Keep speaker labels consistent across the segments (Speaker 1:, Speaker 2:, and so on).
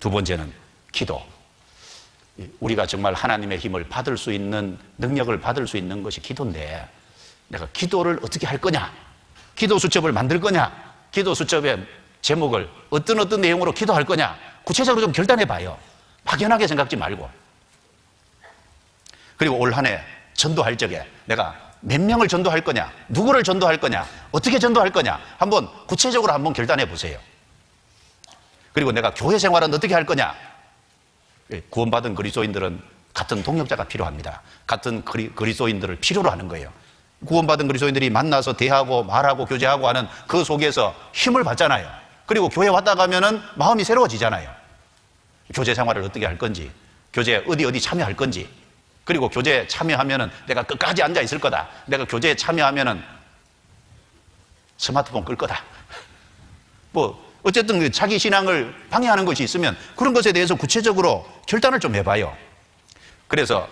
Speaker 1: 두 번째는 기도. 우리가 정말 하나님의 힘을 받을 수 있는, 능력을 받을 수 있는 것이 기도인데, 내가 기도를 어떻게 할 거냐, 기도 수첩을 만들 거냐, 기도 수첩의 제목을 어떤 내용으로 기도할 거냐, 구체적으로 좀 결단해 봐요. 막연하게 생각지 말고. 그리고 올 한 해 전도할 적에 내가 몇 명을 전도할 거냐, 누구를 전도할 거냐, 어떻게 전도할 거냐, 한번 구체적으로 한번 결단해 보세요. 그리고 내가 교회 생활은 어떻게 할 거냐. 구원받은 그리스도인들은 같은 동역자가 필요합니다. 같은 그리스도인들을 필요로 하는 거예요. 구원받은 그리스도인들이 만나서 대하고 말하고 교제하고 하는 그 속에서 힘을 받잖아요. 그리고 교회 왔다 가면은 마음이 새로워지잖아요. 교제 생활을 어떻게 할 건지, 교제 어디 참여할 건지, 그리고 교제에 참여하면은 내가 끝까지 앉아 있을 거다, 내가 교제에 참여하면은 스마트폰 끌 거다, 어쨌든 자기 신앙을 방해하는 것이 있으면 그런 것에 대해서 구체적으로 결단을 좀 해봐요. 그래서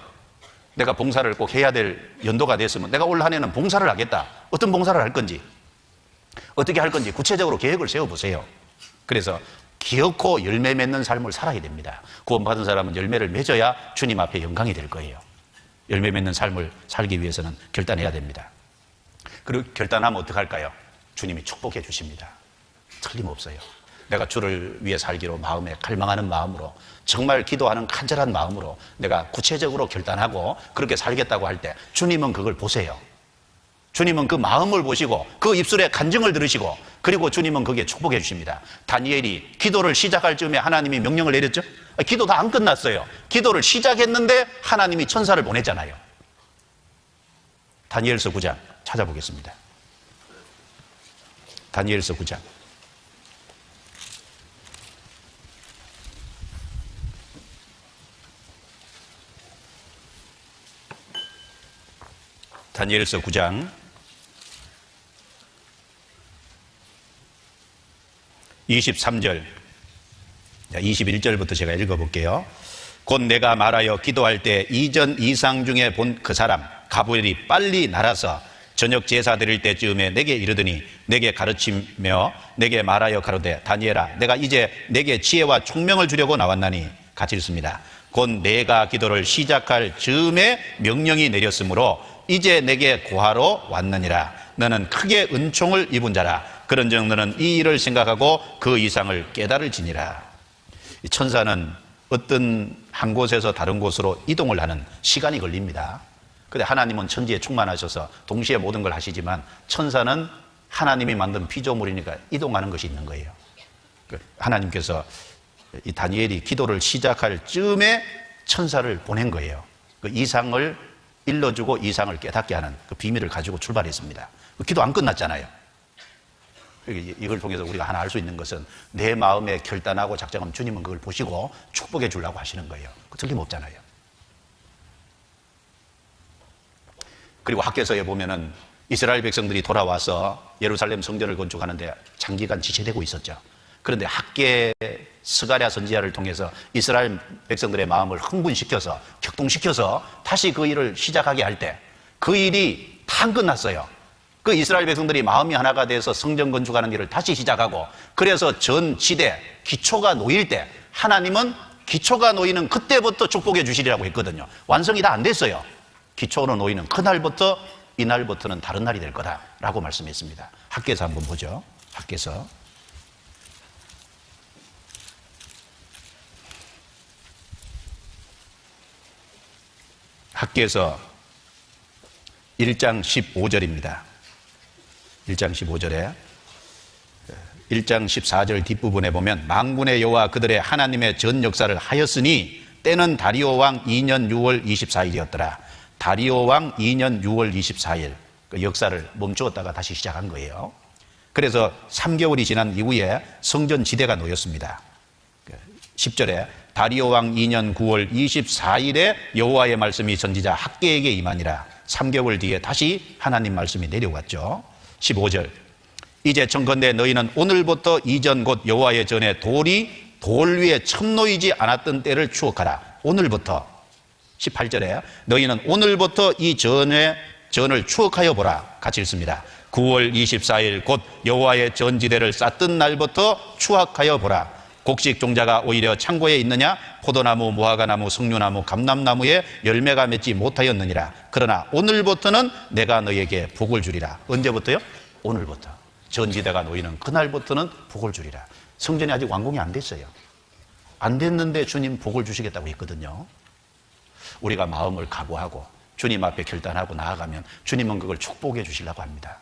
Speaker 1: 내가 봉사를 꼭 해야 될 연도가 됐으면 내가 올 한 해는 봉사를 하겠다, 어떤 봉사를 할 건지, 어떻게 할 건지 구체적으로 계획을 세워보세요. 그래서 기어코 열매 맺는 삶을 살아야 됩니다. 구원받은 사람은 열매를 맺어야 주님 앞에 영광이 될 거예요. 열매 맺는 삶을 살기 위해서는 결단해야 됩니다. 그리고 결단하면 어떡할까요? 주님이 축복해 주십니다. 틀림없어요. 내가 주를 위해 살기로 마음에 갈망하는 마음으로, 정말 기도하는 간절한 마음으로 내가 구체적으로 결단하고 그렇게 살겠다고 할 때 주님은 그걸 보세요. 주님은 그 마음을 보시고 그 입술의 간증을 들으시고, 그리고 주님은 거기에 축복해 주십니다. 다니엘이 기도를 시작할 즈음에 하나님이 명령을 내렸죠. 기도 다 안 끝났어요. 기도를 시작했는데 하나님이 천사를 보냈잖아요. 다니엘서 9장 찾아보겠습니다. 다니엘서 9장. 다니엘서 9장 23절 21절부터 제가 읽어볼게요. 곧 내가 말하여 기도할 때 이전 이상 중에 본 그 사람 가브리엘이 빨리 날아서 저녁 제사 드릴 때쯤에 내게 이르더니 내게 가르치며 내게 말하여 가로되 다니엘아, 내가 이제 내게 지혜와 총명을 주려고 나왔나니, 같이 읽습니다. 곧 내가 기도를 시작할 즈음에 명령이 내렸으므로 이제 내게 구하러 왔느니라. 너는 크게 은총을 입은 자라. 그런즉 너는 이 일을 생각하고 그 이상을 깨달을지니라. 천사는 어떤 한 곳에서 다른 곳으로 이동을 하는 시간이 걸립니다. 그런데 하나님은 천지에 충만하셔서 동시에 모든 걸 하시지만 천사는 하나님이 만든 피조물이니까 이동하는 것이 있는 거예요. 하나님께서 이 다니엘이 기도를 시작할 즈음에 천사를 보낸 거예요. 그 이상을 일러주고 이상을 깨닫게 하는 그 비밀을 가지고 출발했습니다. 기도 안 끝났잖아요. 이걸 통해서 우리가 하나 알 수 있는 것은 내 마음에 결단하고 작정하면 주님은 그걸 보시고 축복해 주려고 하시는 거예요. 그 틀림없잖아요. 그리고 학개서에 보면은 이스라엘 백성들이 돌아와서 예루살렘 성전을 건축하는데 장기간 지체되고 있었죠. 그런데 학개 스가랴 선지자를 통해서 이스라엘 백성들의 마음을 흥분시켜서 격동시켜서 다시 그 일을 시작하게 할 때 그 일이 다 안 끝났어요. 그 이스라엘 백성들이 마음이 하나가 돼서 성전 건축하는 일을 다시 시작하고, 그래서 전 지대 기초가 놓일 때 하나님은 기초가 놓이는 그때부터 축복해 주시리라고 했거든요. 완성이 다 안 됐어요. 기초로 놓이는 그날부터, 이날부터는 다른 날이 될 거다라고 말씀했습니다. 학개서 한번 보죠. 학개서 학개서 1장 15절입니다. 1장 15절에 1장 14절 뒷부분에 보면 망군의 여호와 그들의 하나님의 전 역사를 하였으니 때는 다리오 왕 2년 6월 24일이었더라. 다리오 왕 2년 6월 24일 그 역사를 멈추었다가 다시 시작한 거예요. 그래서 3개월이 지난 이후에 성전 지대가 놓였습니다. 10절에 다리오 왕 2년 9월 24일에 여호와의 말씀이 선지자 학개에게 임하니라. 3개월 뒤에 다시 하나님 말씀이 내려왔죠. 15절 이제 청컨대 너희는 오늘부터 이전 곧 여호와의 전에 돌이 돌 위에 처음 놓이지 않았던 때를 추억하라. 오늘부터. 18절에 너희는 오늘부터 이 전을 추억하여 보라. 같이 읽습니다. 9월 24일 곧 여호와의 전지대를 쌓던 날부터 추억하여 보라. 곡식 종자가 오히려 창고에 있느냐? 포도나무, 무화과나무, 석류나무, 감람나무에 열매가 맺지 못하였느니라. 그러나 오늘부터는 내가 너에게 복을 주리라. 언제부터요? 오늘부터. 전지대가 놓이는 그날부터는 복을 주리라. 성전이 아직 완공이 안 됐어요. 안 됐는데 주님 복을 주시겠다고 했거든요. 우리가 마음을 각오하고 주님 앞에 결단하고 나아가면 주님은 그걸 축복해 주시려고 합니다.